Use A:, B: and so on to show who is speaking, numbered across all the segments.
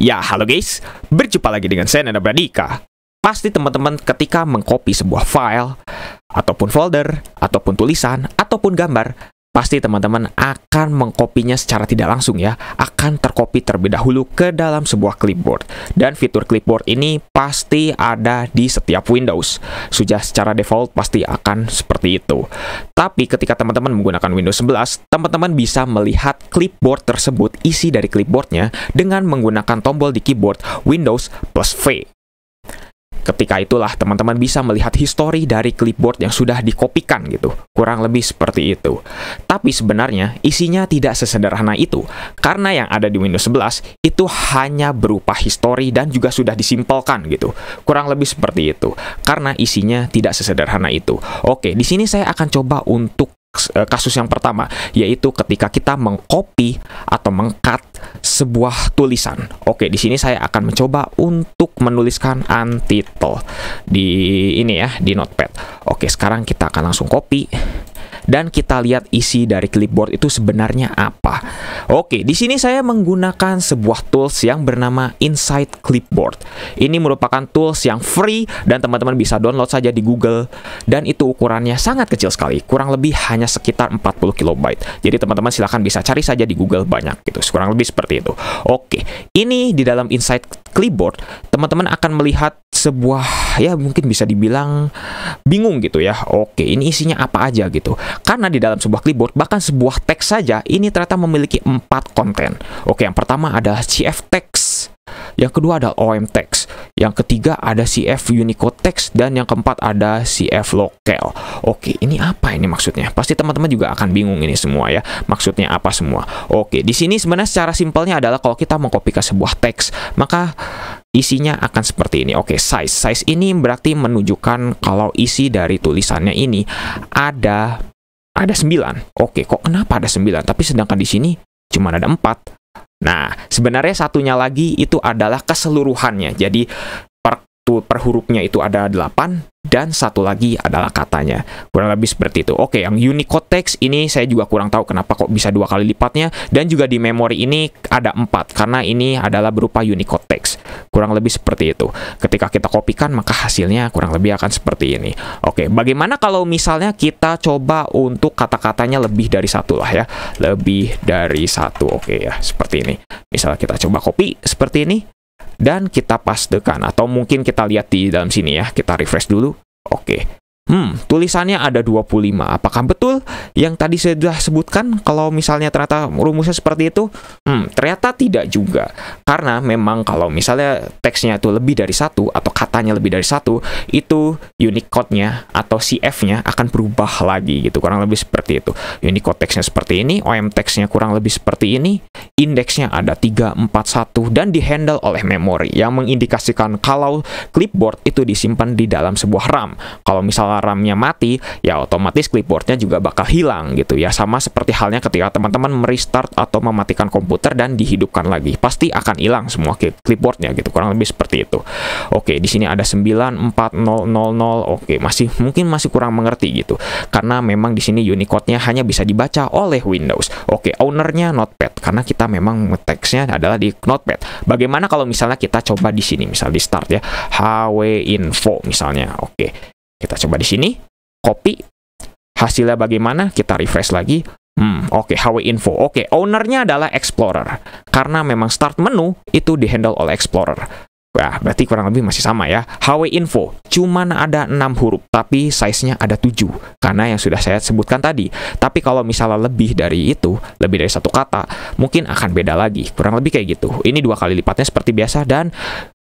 A: Ya, halo guys, berjumpa lagi dengan saya Nanda Pradika. Pasti teman-teman ketika mengcopy sebuah file, ataupun folder, ataupun tulisan, ataupun gambar, pasti teman-teman akan mengkopinya secara tidak langsung ya, akan tercopy terlebih dahulu ke dalam sebuah clipboard. Dan fitur clipboard ini pasti ada di setiap Windows. Sudah secara default pasti akan seperti itu. Tapi ketika teman-teman menggunakan Windows 11, teman-teman bisa melihat clipboard tersebut, isi dari clipboardnya, dengan menggunakan tombol di keyboard Windows plus V. Ketika itulah teman-teman bisa melihat histori dari clipboard yang sudah dikopikan gitu. Kurang lebih seperti itu. Tapi sebenarnya isinya tidak sesederhana itu. Karena yang ada di Windows 11 itu hanya berupa histori dan juga sudah disimpelkan gitu. Kurang lebih seperti itu. Karena isinya tidak sesederhana itu. Oke, di sini saya akan coba untuk kasus yang pertama, yaitu ketika kita mengcopy atau meng-cut sebuah tulisan. Oke, di sini saya akan mencoba untuk menuliskan untitled di ini ya, di notepad. Oke, sekarang kita akan langsung copy dan kita lihat isi dari clipboard itu sebenarnya apa. Oke, di sini saya menggunakan sebuah tools yang bernama Insight Clipboard. Ini merupakan tools yang free dan teman-teman bisa download saja di Google, dan itu ukurannya sangat kecil sekali, kurang lebih hanya sekitar 40 KB. Jadi teman-teman silahkan bisa cari saja di Google, banyak gitu, kurang lebih seperti itu. Oke, ini di dalam Insight Clipboard teman-teman akan melihat sebuah, ya mungkin bisa dibilang bingung gitu ya. Oke, ini isinya apa aja gitu. Karena di dalam sebuah clipboard, bahkan sebuah teks saja, ini ternyata memiliki 4 konten. Oke, yang pertama adalah CF text, yang kedua adalah OM text, yang ketiga ada CF Unicode text, dan yang keempat ada CF local. Oke, ini apa ini maksudnya? Pasti teman-teman juga akan bingung ini semua ya. Maksudnya apa semua? Oke, di sini sebenarnya secara simpelnya adalah kalau kita mengkopikan sebuah teks, maka isinya akan seperti ini. Oke, size. Size ini berarti menunjukkan kalau isi dari tulisannya ini ada 9. Oke, kok kenapa ada 9? Tapi sedangkan di sini cuma ada 4. Nah, sebenarnya satunya lagi itu adalah keseluruhannya. Jadi per hurufnya itu ada 8 dan satu lagi adalah katanya. Kurang lebih seperti itu. Oke, yang Unicode text ini saya juga kurang tahu kenapa kok bisa 2 kali lipatnya, dan juga di memori ini ada 4 karena ini adalah berupa Unicode text. Kurang lebih seperti itu. Ketika kita kopikan maka hasilnya kurang lebih akan seperti ini. Oke, bagaimana kalau misalnya kita coba untuk kata-katanya lebih dari satu lah ya. Lebih dari satu. Oke ya, seperti ini. Misalnya kita coba copy seperti ini dan kita pastekan, atau mungkin kita lihat di dalam sini ya, kita refresh dulu. Oke, tulisannya ada 25. Apakah betul yang tadi saya sudah sebutkan kalau misalnya ternyata rumusnya seperti itu? Ternyata tidak juga. Karena memang kalau misalnya teksnya itu lebih dari satu atau katanya lebih dari satu, itu Unicode-nya atau CF-nya akan berubah lagi gitu. Kurang lebih seperti itu. Unicode teksnya seperti ini, OM teksnya kurang lebih seperti ini, indeksnya ada 3, 4, 1, dan dihandle oleh memori yang mengindikasikan kalau clipboard itu disimpan di dalam sebuah RAM. Kalau misalnya RAM-nya mati, ya otomatis clipboard-nya juga bakal hilang gitu ya. Sama seperti halnya ketika teman-teman merestart atau mematikan komputer dan dihidupkan lagi, pasti akan hilang semua clipboard-nya gitu. Kurang lebih seperti itu. Oke, di sini ada 94000. Oke, mungkin masih kurang mengerti gitu. Karena memang di sini Unicode-nya hanya bisa dibaca oleh Windows. Oke, owner-nya Notepad karena kita memang teksnya adalah di Notepad. Bagaimana kalau misalnya kita coba di sini, misal di start ya, HW info misalnya. Oke. Kita coba di sini, copy. Hasilnya bagaimana? Kita refresh lagi. Oke, HW info. Oke, ownernya adalah Explorer. Karena memang start menu itu dihandle oleh Explorer. Wah, berarti kurang lebih masih sama ya. HW info, cuman ada 6 huruf, tapi size-nya ada 7. Karena yang sudah saya sebutkan tadi. Tapi kalau misalnya lebih dari itu, lebih dari satu kata, mungkin akan beda lagi. Kurang lebih kayak gitu. Ini 2 kali lipatnya seperti biasa, dan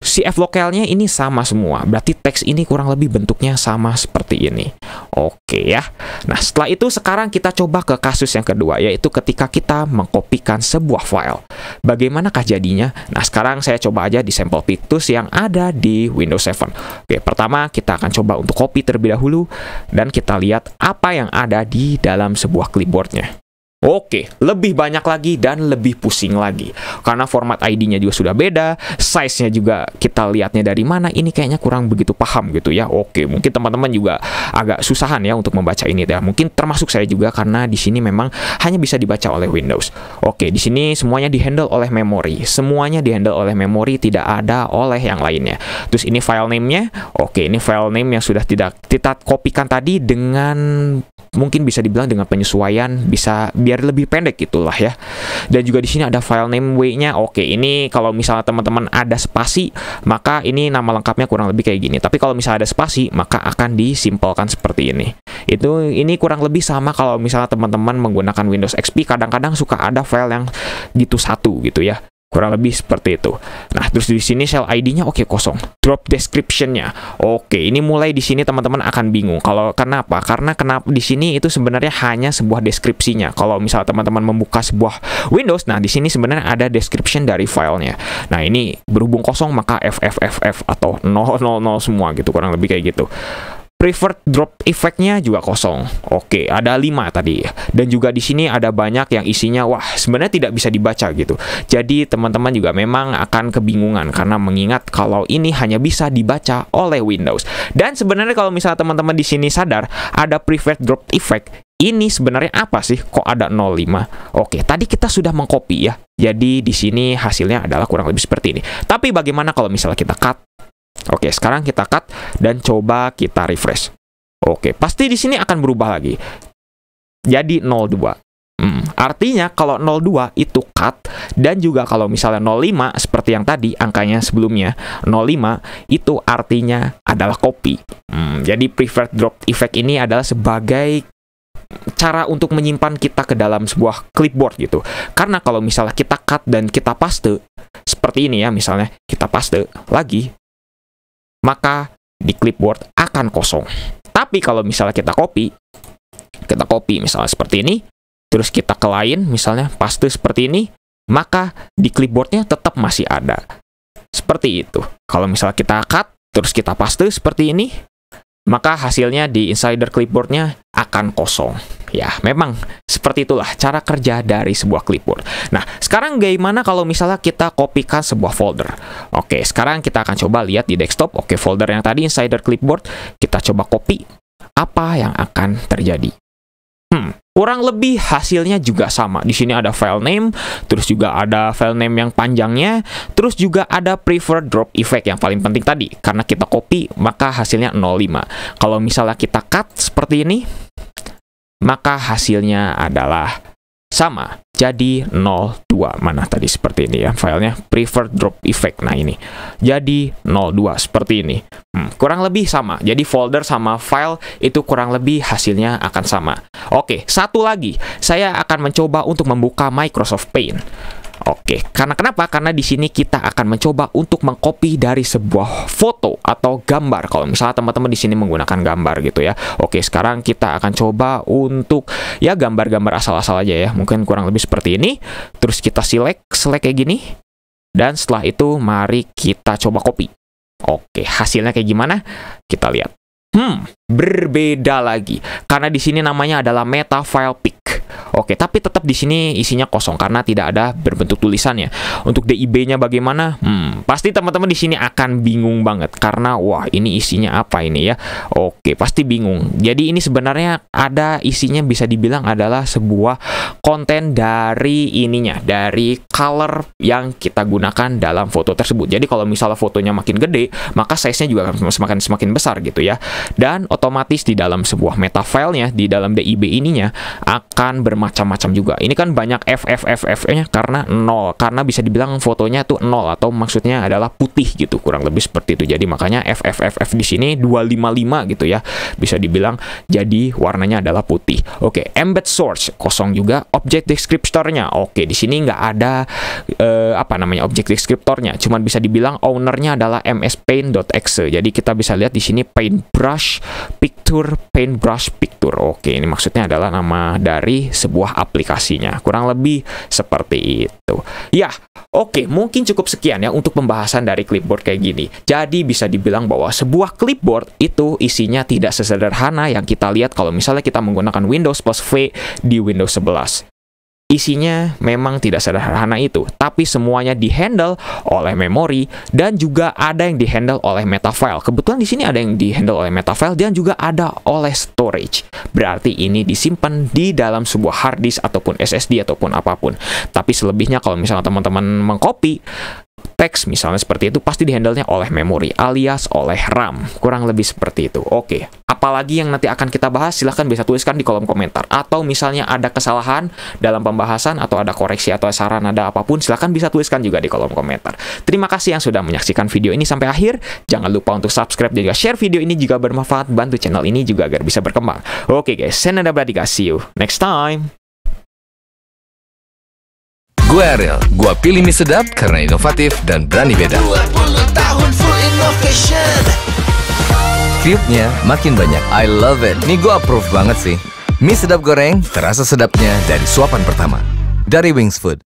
A: CF lokalnya ini sama semua. Berarti teks ini kurang lebih bentuknya sama seperti ini. Oke ya. Nah, setelah itu sekarang kita coba ke kasus yang kedua, yaitu ketika kita mengkopikan sebuah file. Bagaimanakah jadinya? Nah, sekarang saya coba aja di sampel Pictus yang ada di Windows 7. Oke, pertama kita akan coba untuk copy terlebih dahulu dan kita lihat apa yang ada di dalam sebuah clipboardnya. Oke, lebih banyak lagi dan lebih pusing lagi. Karena format ID-nya juga sudah beda, size-nya juga kita lihatnya dari mana, ini kayaknya kurang begitu paham gitu ya. Oke, mungkin teman-teman juga agak susahan ya untuk membaca ini ya. Mungkin termasuk saya juga karena di sini memang hanya bisa dibaca oleh Windows. Oke, di sini semuanya dihandle oleh memori. Semuanya dihandle oleh memori, tidak ada oleh yang lainnya. Terus ini file name-nya. Oke, ini file name yang sudah tidak kita kopikan tadi dengan mungkin bisa dibilang dengan penyesuaian, bisa biar lebih pendek gitulah ya. Dan juga di sini ada file name W-nya. Oke, ini kalau misalnya teman-teman ada spasi, maka ini nama lengkapnya kurang lebih kayak gini. Tapi kalau misalnya ada spasi, maka akan disimpelkan seperti ini. Ini kurang lebih sama kalau misalnya teman-teman menggunakan Windows XP, kadang-kadang suka ada file yang gitu satu gitu ya. Kurang lebih seperti itu. Nah, terus di sini shell ID-nya oke kosong. Drop description-nya. Oke, ini mulai di sini teman-teman akan bingung. Kenapa? Karena di sini itu sebenarnya hanya sebuah deskripsinya. Kalau misalnya teman-teman membuka sebuah Windows, nah di sini sebenarnya ada description dari filenya. Nah, ini berhubung kosong maka FFFF atau 000 semua gitu, kurang lebih kayak gitu. Preferred drop effect-nya juga kosong. Oke, ada 5 tadi. Dan juga di sini ada banyak yang isinya wah, sebenarnya tidak bisa dibaca gitu. Jadi teman-teman juga memang akan kebingungan karena mengingat kalau ini hanya bisa dibaca oleh Windows. Dan sebenarnya kalau misalnya teman-teman di sini sadar ada preferred drop effect, ini sebenarnya apa sih? Kok ada 05? Oke, tadi kita sudah mengcopy ya. Jadi di sini hasilnya adalah kurang lebih seperti ini. Tapi bagaimana kalau misalnya kita cut? Oke, sekarang kita cut dan coba kita refresh. Oke, pasti di sini akan berubah lagi. Jadi 02. Artinya kalau 02 itu cut, dan juga kalau misalnya 05 seperti yang tadi angkanya sebelumnya 05 itu artinya adalah copy. Jadi preferred drop effect ini adalah sebagai cara untuk menyimpan kita ke dalam sebuah clipboard gitu. Karena kalau misalnya kita cut dan kita paste seperti ini ya, misalnya kita paste lagi, maka di clipboard akan kosong. Tapi kalau misalnya kita copy misalnya seperti ini, terus kita ke lain, misalnya paste seperti ini, maka di clipboardnya tetap masih ada. Seperti itu. Kalau misalnya kita cut, terus kita paste seperti ini, maka hasilnya di insider clipboardnya akan kosong. Ya, memang seperti itulah cara kerja dari sebuah clipboard. Nah, sekarang bagaimana kalau misalnya kita kopikan sebuah folder? Oke, sekarang kita akan coba lihat di desktop. Oke, folder yang tadi insider clipboard, kita coba copy. Apa yang akan terjadi? Kurang lebih hasilnya juga sama. Di sini ada file name, terus juga ada file name yang panjangnya, terus juga ada preferred drop effect yang paling penting tadi. Karena kita copy, maka hasilnya 05. Kalau misalnya kita cut seperti ini, maka hasilnya adalah sama. Jadi 02. Mana tadi seperti ini ya filenya, preferred drop effect. Nah ini. Jadi 02 seperti ini. Kurang lebih sama. Jadi folder sama file itu kurang lebih hasilnya akan sama. Oke, satu lagi. Saya akan mencoba untuk membuka Microsoft Paint. Oke, karena kenapa? Karena di sini kita akan mencoba untuk mengcopy dari sebuah foto atau gambar. Kalau misalnya teman-teman di sini menggunakan gambar gitu ya. Oke, sekarang kita akan coba untuk ya gambar-gambar asal-asal aja ya. Mungkin kurang lebih seperti ini. Terus kita select kayak gini. Dan setelah itu mari kita coba copy. Oke, hasilnya kayak gimana? Kita lihat. Berbeda lagi. Karena di sini namanya adalah meta file pic. Oke, tapi tetap di sini isinya kosong karena tidak ada berbentuk tulisannya. Untuk DIB-nya bagaimana? Pasti teman-teman di sini akan bingung banget karena wah, ini isinya apa ini ya? Oke, pasti bingung. Jadi ini sebenarnya ada isinya bisa dibilang adalah sebuah konten dari ininya, dari color yang kita gunakan dalam foto tersebut. Jadi kalau misalnya fotonya makin gede, maka size-nya juga akan semakin besar gitu ya. Dan otomatis di dalam sebuah meta file-nya, di dalam DIB ininya akan bermacam-macam juga. Ini kan banyak FFFF-nya karena 0. Karena bisa dibilang fotonya tuh 0 atau maksudnya adalah putih gitu, kurang lebih seperti itu. Jadi makanya FFFF di sini 255 gitu ya. Bisa dibilang jadi warnanya adalah putih. Oke, embed source kosong juga. Object descriptor-nya. Oke, di sini nggak ada object descriptor-nya. Cuman bisa dibilang owner-nya adalah mspaint.exe. Jadi kita bisa lihat di sini paintbrush picture. Oke, ini maksudnya adalah nama dari sebuah aplikasinya. Kurang lebih seperti itu. Ya, oke, mungkin cukup sekian ya untuk pembahasan dari clipboard kayak gini. Jadi bisa dibilang bahwa sebuah clipboard itu isinya tidak sesederhana yang kita lihat kalau misalnya kita menggunakan Windows plus V di Windows 11. isinya memang tidak sederhana itu, tapi semuanya dihandle oleh memori dan juga ada yang dihandle oleh metafile. Kebetulan di sini ada yang dihandle oleh metafile dan juga ada oleh storage. Berarti ini disimpan di dalam sebuah hard disk ataupun SSD ataupun apapun. Tapi selebihnya kalau misalnya teman-teman mengcopy teks misalnya seperti itu, pasti dihandle-nya oleh memori alias oleh RAM. Kurang lebih seperti itu. Oke, apalagi yang nanti akan kita bahas, silahkan bisa tuliskan di kolom komentar. Atau misalnya ada kesalahan dalam pembahasan atau ada koreksi atau saran, ada apapun, silahkan bisa tuliskan juga di kolom komentar. Terima kasih yang sudah menyaksikan video ini sampai akhir. Jangan lupa untuk subscribe dan juga share video ini jika bermanfaat. Bantu channel ini juga agar bisa berkembang. Oke guys, saya Nanda Pradika. See you next time.
B: Gue Ariel, gue pilih mie sedap karena inovatif dan berani beda.
C: 20 tahun full innovation.
B: Cube-nya makin banyak, I love it. Nih gue approve banget sih. Mie sedap goreng, terasa sedapnya dari suapan pertama. Dari Wings Food.